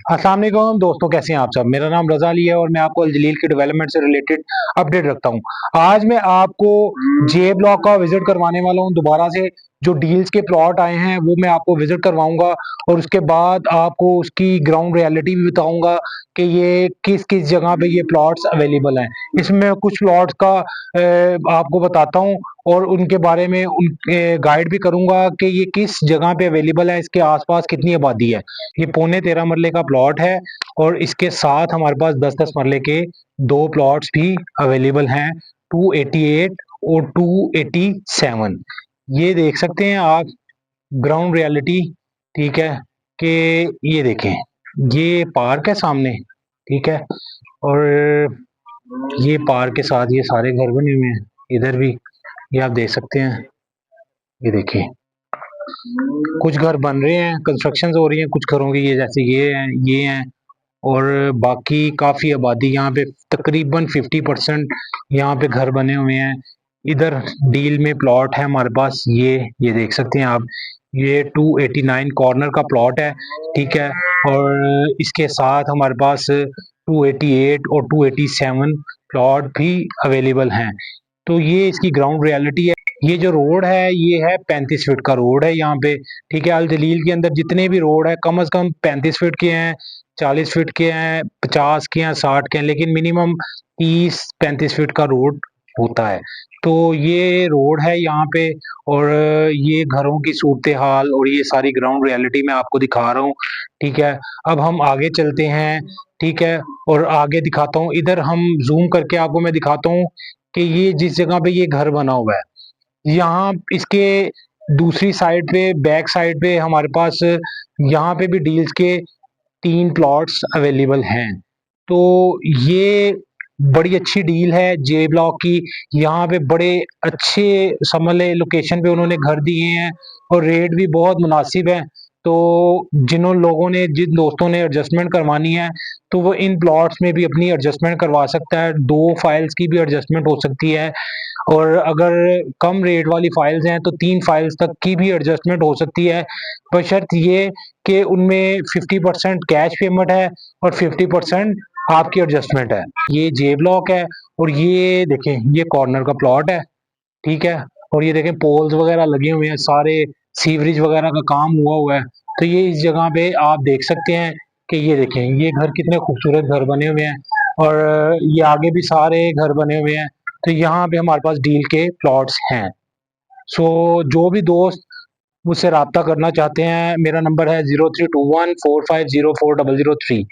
अस्सलाम वालेकुम दोस्तों, कैसे हैं आप सब। मेरा नाम रज़ा अली है और मैं आपको अल जलील के डेवलपमेंट से रिलेटेड अपडेट रखता हूं। आज मैं आपको जे ब्लॉक का विजिट करवाने वाला हूं दोबारा से। जो डील्स के प्लॉट आए हैं वो मैं आपको विजिट करवाऊंगा और उसके बाद आपको उसकी ग्राउंड रियलिटी भी बताऊंगा कि ये किस किस जगह पे ये प्लॉट्स अवेलेबल हैं। इसमें कुछ प्लॉट्स का आपको बताता हूं और उनके बारे में उनके गाइड भी करूंगा कि ये किस जगह पे अवेलेबल है, इसके आसपास कितनी आबादी है। ये पौने 13 मरले का प्लॉट है और इसके साथ हमारे पास 10-10 मरले के दो प्लॉट्स भी अवेलेबल हैं, 288 और 287। ये देख सकते हैं आप ग्राउंड रियलिटी। ठीक है कि ये देखें, ये पार्क है सामने। ठीक है, और ये पार्क के साथ ये सारे घर बने हुए हैं। इधर भी ये आप देख सकते हैं। ये देखिए, कुछ घर बन रहे हैं, कंस्ट्रक्शन हो रही है कुछ घरों की, ये जैसे ये हैं और बाकी काफ़ी आबादी यहाँ पे तकरीबन 50% यहाँ पे घर बने हुए हैं। इधर डील में प्लॉट है हमारे पास, ये देख सकते हैं आप। ये 289 कॉर्नर का प्लॉट है। ठीक है, और इसके साथ हमारे पास 288 और 287 प्लॉट भी अवेलेबल हैं। तो ये इसकी ग्राउंड रियलिटी है। ये जो रोड है ये है 35 फीट का रोड है यहाँ पे। ठीक है, अल जलील के अंदर जितने भी रोड है कम से कम 35 फीट के हैं, 40 फीट के हैं, 50 के हैं, 60 के हैं, लेकिन मिनिमम 30-35 फीट का रोड होता है। तो ये रोड है यहाँ पे और ये घरों की सूरत हाल और ये सारी ग्राउंड रियलिटी मैं आपको दिखा रहा हूँ। ठीक है, अब हम आगे चलते हैं। ठीक है, और आगे दिखाता हूँ, इधर हम जूम करके आपको मैं दिखाता हूँ कि ये जिस जगह पे ये घर बना हुआ है, यहाँ इसके दूसरी साइड पे, बैक साइड पे हमारे पास यहाँ पे भी डील्स के 3 प्लॉट्स अवेलेबल हैं। तो ये बड़ी अच्छी डील है जे ब्लॉक की। यहाँ पे बड़े अच्छे समले लोकेशन पे उन्होंने घर दिए हैं और रेट भी बहुत मुनासिब है। तो जिन दोस्तों ने एडजस्टमेंट करवानी है तो वो इन प्लॉट्स में भी अपनी एडजस्टमेंट करवा सकता है। 2 फाइल्स की भी एडजस्टमेंट हो सकती है और अगर कम रेट वाली फाइल्स हैं तो 3 फाइल्स तक की भी एडजस्टमेंट हो सकती है, बशर्त ये कि उनमें 50% कैश पेमेंट है और 50% आपकी एडजस्टमेंट है। ये जे ब्लॉक है और ये देखें, ये कॉर्नर का प्लॉट है। ठीक है, और ये देखें पोल्स वगैरह लगे हुए हैं, सारे सीवरेज वगैरह का काम हुआ हुआ है। तो ये इस जगह पे आप देख सकते हैं कि ये देखें, ये घर कितने खूबसूरत घर बने हुए हैं और ये आगे भी सारे घर बने हुए हैं। तो यहाँ पे हमारे पास डील के प्लॉट्स हैं। सो जो भी दोस्त मुझसे रब्ता करना चाहते हैं, मेरा नंबर है 032145040003।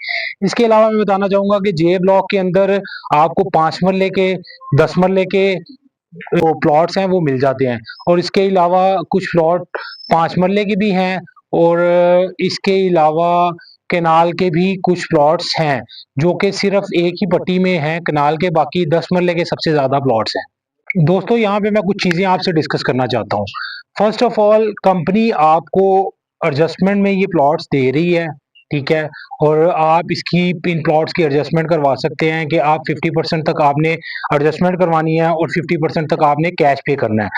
इसके अलावा मैं बताना चाहूँगा कि जे ब्लॉक के अंदर आपको 5 मरले के, 10 मरले के जो प्लॉट्स हैं वो मिल जाते हैं और इसके अलावा कुछ प्लॉट 5 मरले के भी हैं और इसके अलावा केनाल के भी कुछ प्लॉट्स हैं जो कि सिर्फ एक ही पट्टी में हैं केनाल के, बाकी 10 मरले के सबसे ज़्यादा प्लॉट्स हैं। दोस्तों, यहाँ पे मैं कुछ चीज़ें आपसे डिस्कस करना चाहता हूँ। फर्स्ट ऑफ ऑल, कंपनी आपको एडजस्टमेंट में ये प्लॉट्स दे रही है। ठीक है, और आप इसकी इन प्लॉट्स की एडजस्टमेंट करवा सकते हैं कि आप 50% तक आपने एडजस्टमेंट करवानी है और 50% तक आपने कैश पे करना है।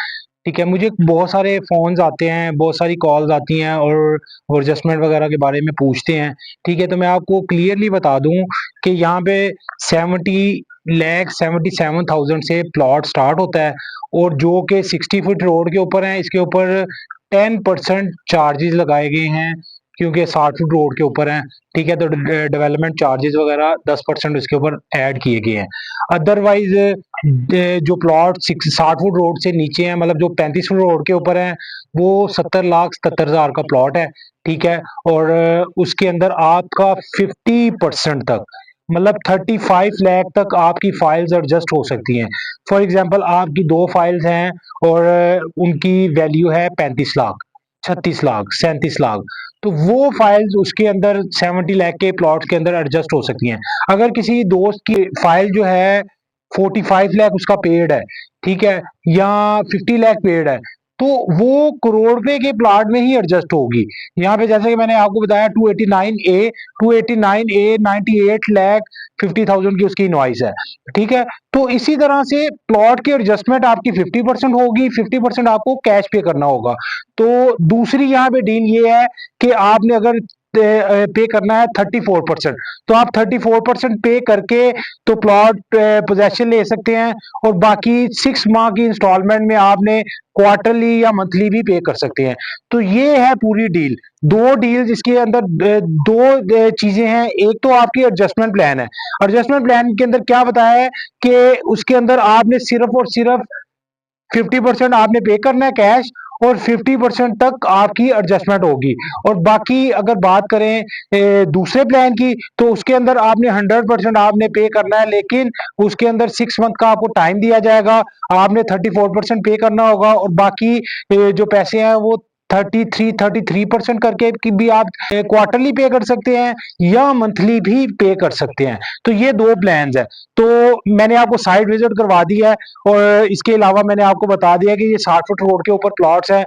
ठीक है, मुझे बहुत सारे फ़ोन्स आते हैं, बहुत सारी कॉल्स आती हैं और एडजस्टमेंट वगैरह के बारे में पूछते हैं। ठीक है, तो मैं आपको क्लियरली बता दूं कि यहाँ पे 70,77,000 से प्लॉट स्टार्ट होता है और जो कि 60 फीट रोड के ऊपर है, इसके ऊपर 10% चार्जेस लगाए गए हैं क्योंकि 60 फीट रोड के ऊपर है। ठीक है, तो डेवलपमेंट चार्जेस वगैरह 10% उसके ऊपर ऐड किए गए हैं। अदरवाइज जो प्लॉट 60 फुट रोड से नीचे है, मतलब जो 35 फुट रोड के ऊपर है, वो 70,77,000 का प्लॉट है। ठीक है, और उसके अंदर आपका 50% तक, मतलब 35 लाख तक आपकी फाइल्स एडजस्ट हो सकती हैं। फॉर एग्जांपल, आपकी 2 फाइल्स हैं और उनकी वैल्यू है 35 लाख, 36 लाख, 37 लाख, तो वो फाइल्स उसके अंदर 70 लाख के प्लॉट के अंदर एडजस्ट हो सकती हैं। अगर किसी दोस्त की फाइल जो है 45 लाख उसका पेड है, ठीक है, या 50 लाख पेड है, तो वो करोड़ रुपए के प्लाट में ही एडजस्ट होगी। यहाँ पे जैसे कि मैंने आपको बताया 289 ए 98 लाख 50,000 की उसकी इनवॉइस है। ठीक है, तो इसी तरह से प्लॉट की एडजस्टमेंट आपकी 50% होगी, 50% आपको कैश पे करना होगा। तो दूसरी यहाँ पे डील ये है कि आपने अगर पे करना है 34%। तो आप 34% पे करके तो प्लॉट पोजेशन ले सकते हैं, और बाकी 6 माह की इंस्टॉलमेंट में आपने क्वार्टरली या मंथली भी पे कर सकते हैं। तो ये है पूरी डील। दो डील जिसके अंदर दो चीजें हैं। एक तो आपकी एडजस्टमेंट प्लान है। एडजस्टमेंट प्लान के अंदर क्या बताया है कि उसके अंदर आपने सिर्फ और सिर्फ 50% आपने पे करना है कैश, और 50% तक आपकी एडजस्टमेंट होगी। और बाकी अगर बात करें दूसरे प्लान की, तो उसके अंदर आपने 100% आपने पे करना है, लेकिन उसके अंदर 6 मंथ का आपको टाइम दिया जाएगा। आपने 34% पे करना होगा, और बाकी जो पैसे हैं वो 33% करके की भी आप क्वार्टरली पे कर सकते हैं, या मंथली भी पे कर सकते हैं। तो ये दो प्लान है। तो मैंने आपको साइट विजिट करवा दी है, और इसके अलावा मैंने आपको बता दिया कि ये 60 फीट रोड के ऊपर प्लॉट्स हैं।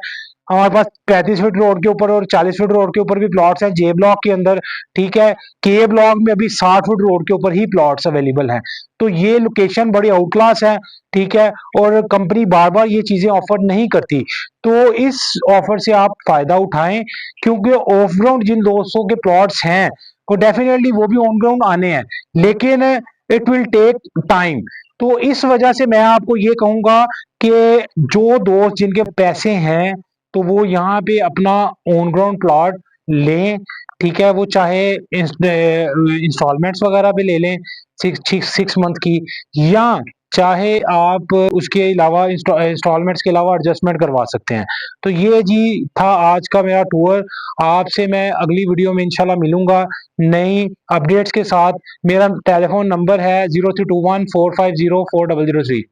हमारे पास 35 फीट रोड के ऊपर और 40 फीट रोड के ऊपर भी प्लॉट्स हैं जे ब्लॉक के अंदर। ठीक है। के ब्लॉक में अभी 60 फीट रोड के ऊपर ही प्लॉट्स अवेलेबल हैं। तो ये लोकेशन बड़ी आउट क्लास है। ठीक है। और कंपनी बार बार ये चीजें ऑफर नहीं करती। तो इस ऑफर से आप फायदा उठाएं, क्योंकि ऑफ ग्राउंड जिन दोस्तों के प्लॉट्स हैं वो डेफिनेटली वो भी ऑन ग्राउंड आने हैं, लेकिन इट विल टेक टाइम। तो इस वजह से मैं आपको ये कहूंगा कि जो दोस्त जिनके पैसे हैं, तो वो यहाँ पे अपना ऑन ग्राउंड प्लॉट लें। ठीक है। वो चाहे इंस्टॉलमेंट्स वगैरह पे ले लें, 6 मंथ की, या चाहे आप उसके अलावा इंस्टॉलमेंट्स के अलावा एडजस्टमेंट करवा सकते हैं। तो ये जी था आज का मेरा टूर। आपसे मैं अगली वीडियो में इंशाल्लाह मिलूंगा नई अपडेट्स के साथ। मेरा टेलीफोन नंबर है 032145040003।